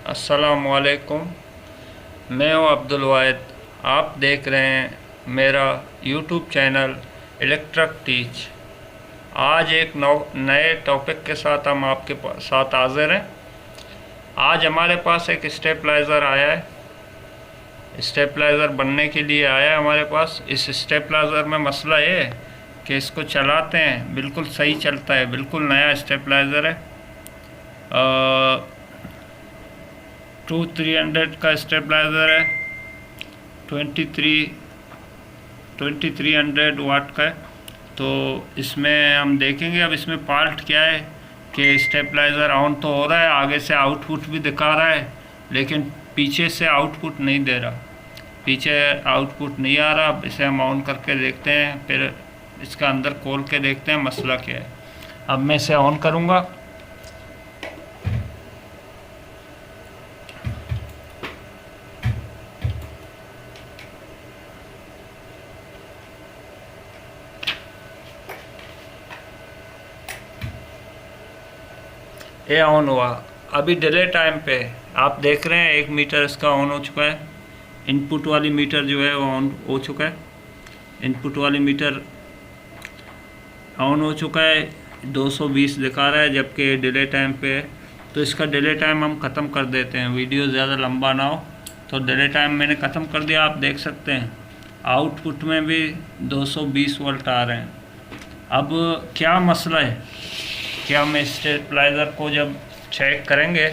अस्सलामुअलैकुम। मैं हूँ अब्दुल वाहिद। आप देख रहे हैं मेरा यूट्यूब चैनल इलेक्ट्रिक टीच। आज एक नए टॉपिक के साथ हम आपके साथ हाजिर हैं। आज हमारे पास एक स्टेबलाइज़र आया है। स्टेबलाइज़र बनने के लिए आया है हमारे पास। इस स्टेबलाइज़र में मसला ये है कि इसको चलाते हैं बिल्कुल सही चलता है, बिल्कुल नया स्टेबलाइज़र है। 2300 का स्टेबलाइज़र है, 2300 वाट का है। तो इसमें हम देखेंगे अब इसमें फॉल्ट क्या है कि स्टेबलाइज़र ऑन तो हो रहा है, आगे से आउटपुट भी दिखा रहा है, लेकिन पीछे से आउटपुट नहीं दे रहा, पीछे आउटपुट नहीं आ रहा। इसे हम ऑन करके देखते हैं, फिर इसका अंदर खोल के देखते हैं मसला क्या है। अब मैं इसे ऑन करूँगा। ये ऑन हुआ। अभी डिले टाइम पे आप देख रहे हैं 1 मीटर इसका ऑन हो चुका है। इनपुट वाली मीटर जो है वो ऑन हो चुका है। इनपुट वाली मीटर ऑन हो चुका है, 220 दिखा रहा है, जबकि डिले टाइम पे है। तो इसका डिले टाइम हम ख़त्म कर देते हैं, वीडियो ज़्यादा लंबा ना हो। तो डिले टाइम मैंने ख़त्म कर दिया। आप देख सकते हैं आउटपुट में भी 220 वोल्ट आ रहे हैं। अब क्या मसला है कि हम स्टेबलाइज़र को जब चेक करेंगे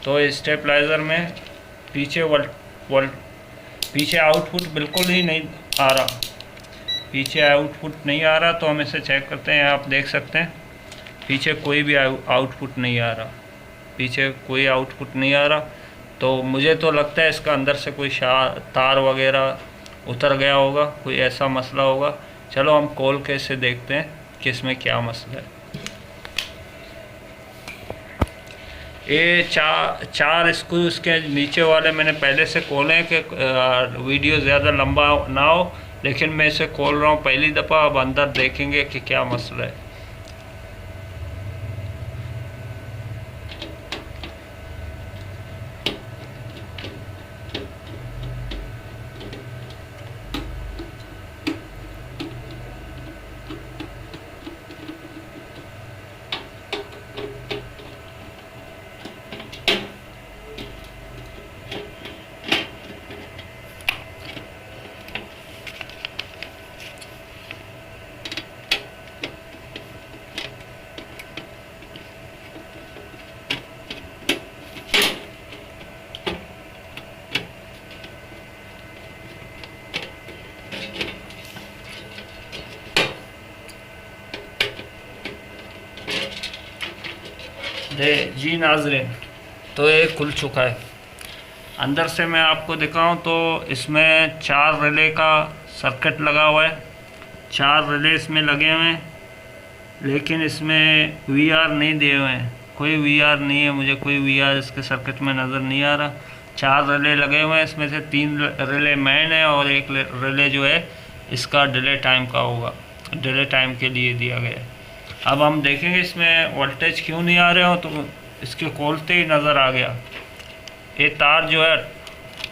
तो स्टेबलाइज़र में पीछे पीछे आउटपुट बिल्कुल ही नहीं आ रहा, पीछे आउटपुट नहीं आ रहा। तो हम इसे चेक करते हैं। आप देख सकते हैं पीछे कोई भी आउटपुट नहीं आ रहा, पीछे कोई आउटपुट नहीं आ रहा। तो मुझे तो लगता है इसका अंदर से कोई तार वगैरह उतर गया होगा, कोई ऐसा मसला होगा। चलो हम खोल के इसे देखते हैं कि इसमें क्या मसला है। ये चार स्क्रू इसके नीचे वाले मैंने पहले से खोले हैं कि वीडियो ज़्यादा लंबा ना हो, लेकिन मैं इसे खोल रहा हूँ पहली दफ़ा। अब अंदर देखेंगे कि क्या मसला है। जी नाज़रीन, तो ये खुल चुका है। अंदर से मैं आपको दिखाऊं तो इसमें 4 रिले का सर्किट लगा हुआ है, 4 रिले इसमें लगे हुए हैं, लेकिन इसमें वीआर नहीं दिए हुए हैं। कोई वीआर नहीं है, मुझे कोई वीआर इसके सर्किट में नज़र नहीं आ रहा। 4 रिले लगे हुए हैं, इसमें से 3 रिले मैन है और 1 रिले जो है इसका डिले टाइम का होगा, डिले टाइम के लिए दिया गया है। अब हम देखेंगे इसमें वोल्टेज क्यों नहीं आ रहे हो। तो इसके खोलते ही नज़र आ गया ये तार जो है,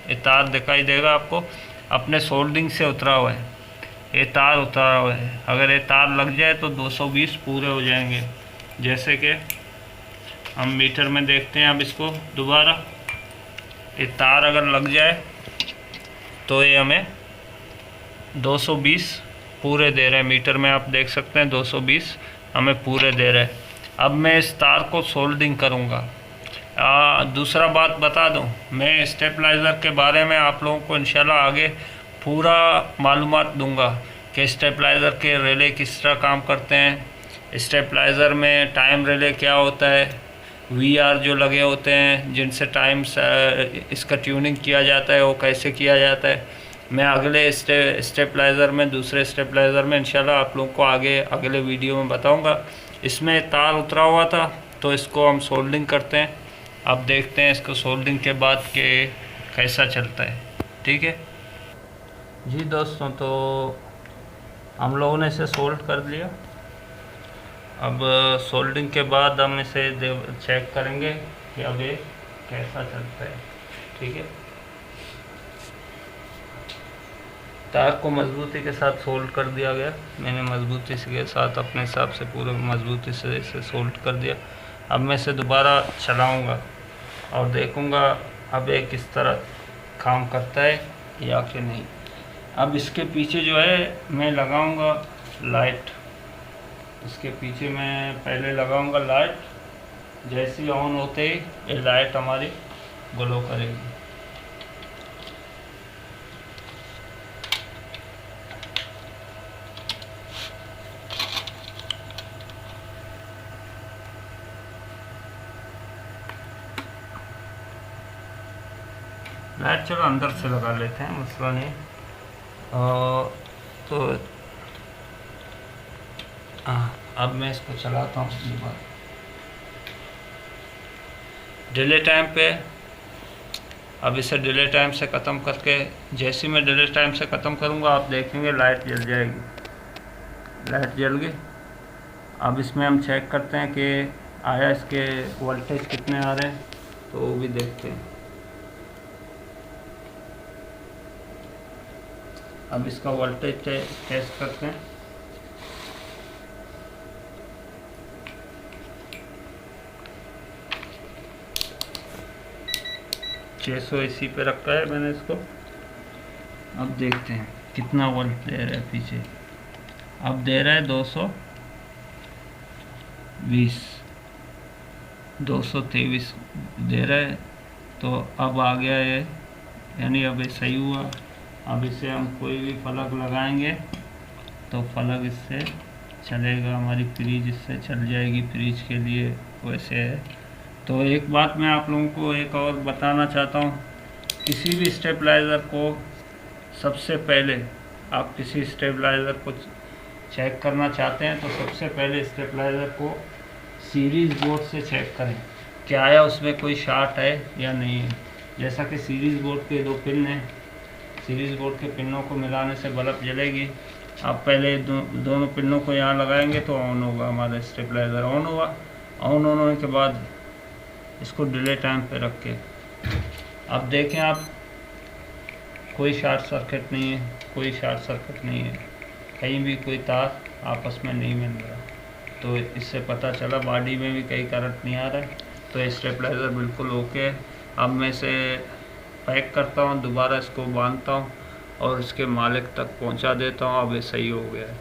ये तार दिखाई देगा आपको, अपने सोल्डिंग से उतरा हुआ है। ये तार उतरा हुआ है, अगर ये तार लग जाए तो 220 पूरे हो जाएंगे। जैसे कि हम मीटर में देखते हैं। अब इसको दोबारा, ये तार अगर लग जाए तो ये हमें 220 पूरे दे रहे हैं। मीटर में आप देख सकते हैं 220 हमें पूरे दे रहे हैं। अब मैं इस तार को सोल्डिंग करूँगा। दूसरा बात बता दूं, मैं स्टेबलाइज़र के बारे में आप लोगों को इंशाल्लाह आगे पूरा मालूमात दूंगा कि स्टेबलाइज़र के रिले किस तरह काम करते हैं, स्टेबलाइज़र में टाइम रिले क्या होता है, वीआर जो लगे होते हैं जिनसे टाइम इसका ट्यूनिंग किया जाता है वो कैसे किया जाता है। मैं अगले स्टेबलाइज़र में, दूसरे स्टेबलाइज़र में इंशाल्लाह आप लोगों को आगे अगले वीडियो में बताऊंगा। इसमें तार उतरा हुआ था तो इसको हम सोल्डिंग करते हैं। अब देखते हैं इसको सोल्डिंग के बाद के कैसा चलता है। ठीक है जी दोस्तों, तो हम लोगों ने इसे सोल्ड कर लिया। अब सोल्डिंग के बाद हम इसे चेक करेंगे कि अब ये कैसा चलता है। ठीक है, तार को मजबूती के साथ सोल्ड कर दिया गया। मैंने मजबूती के साथ अपने हिसाब से पूरे मजबूती से इसे सोल्ड कर दिया। अब मैं इसे दोबारा चलाऊंगा और देखूंगा अब ये किस तरह काम करता है या कि नहीं। अब इसके पीछे जो है मैं लगाऊंगा लाइट। इसके पीछे मैं पहले लगाऊंगा लाइट। जैसे ही ऑन होते ही ये लाइट हमारी ग्लो करेगी। लाइट चलो अंदर से लगा लेते हैं, मसला नहीं। तो अब मैं इसको चलाता हूँ दोबारा। डिले टाइम पे, अब इसे डिले टाइम से ख़त्म करके, जैसे मैं डिले टाइम से ख़त्म करूँगा आप देखेंगे लाइट जल जाएगी। लाइट जल गई। अब इसमें हम चेक करते हैं कि आया इसके वोल्टेज कितने आ रहे हैं, तो वो भी देखते हैं। अब इसका वोल्टेज टेस्ट करते हैं। AC पे रखा है मैंने इसको। अब देखते हैं कितना वोल्ट दे रहा है पीछे। अब दे रहा है 223 दे रहा है। तो अब आ गया ये, यानी अब ये सही हुआ। अब इसे हम कोई भी प्लग लगाएंगे तो प्लग इससे चलेगा, हमारी फ्रीज इससे चल जाएगी। फ्रीज के लिए वैसे है। तो एक बात मैं आप लोगों को एक और बताना चाहता हूँ, किसी भी स्टेबलाइज़र को सबसे पहले, आप किसी स्टेबलाइज़र को चेक करना चाहते हैं तो सबसे पहले स्टेबलाइज़र को सीरीज़ बोर्ड से चेक करें क्या आया उसमें कोई शॉर्ट है या नहीं है। जैसा कि सीरीज़ बोर्ड के 2 पिन हैं, सीरीज़ बोर्ड के पिनों को मिलाने से बल्ब जलेगी। आप पहले दोनों पिनों को यहाँ लगाएंगे तो ऑन होगा, हमारा स्टेबलाइज़र ऑन हुआ। ऑन होने के बाद इसको डिले टाइम पे रख के अब देखें आप, कोई शॉर्ट सर्किट नहीं है, कोई शॉर्ट सर्किट नहीं है, कहीं भी कोई तार आपस में नहीं मिल रहा। तो इससे पता चला बॉडी में भी कहीं करंट नहीं आ रहा है। तो स्टेबलाइज़र बिल्कुल ओके है। अब मैं इसे पैक करता हूँ, दोबारा इसको बांधता हूँ और इसके मालिक तक पहुँचा देता हूँ। अब ये सही हो गया है।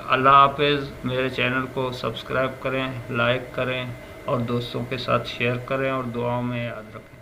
अल्लाह हाफिज़। मेरे चैनल को सब्सक्राइब करें, लाइक करें और दोस्तों के साथ शेयर करें और दुआओं में याद रखें।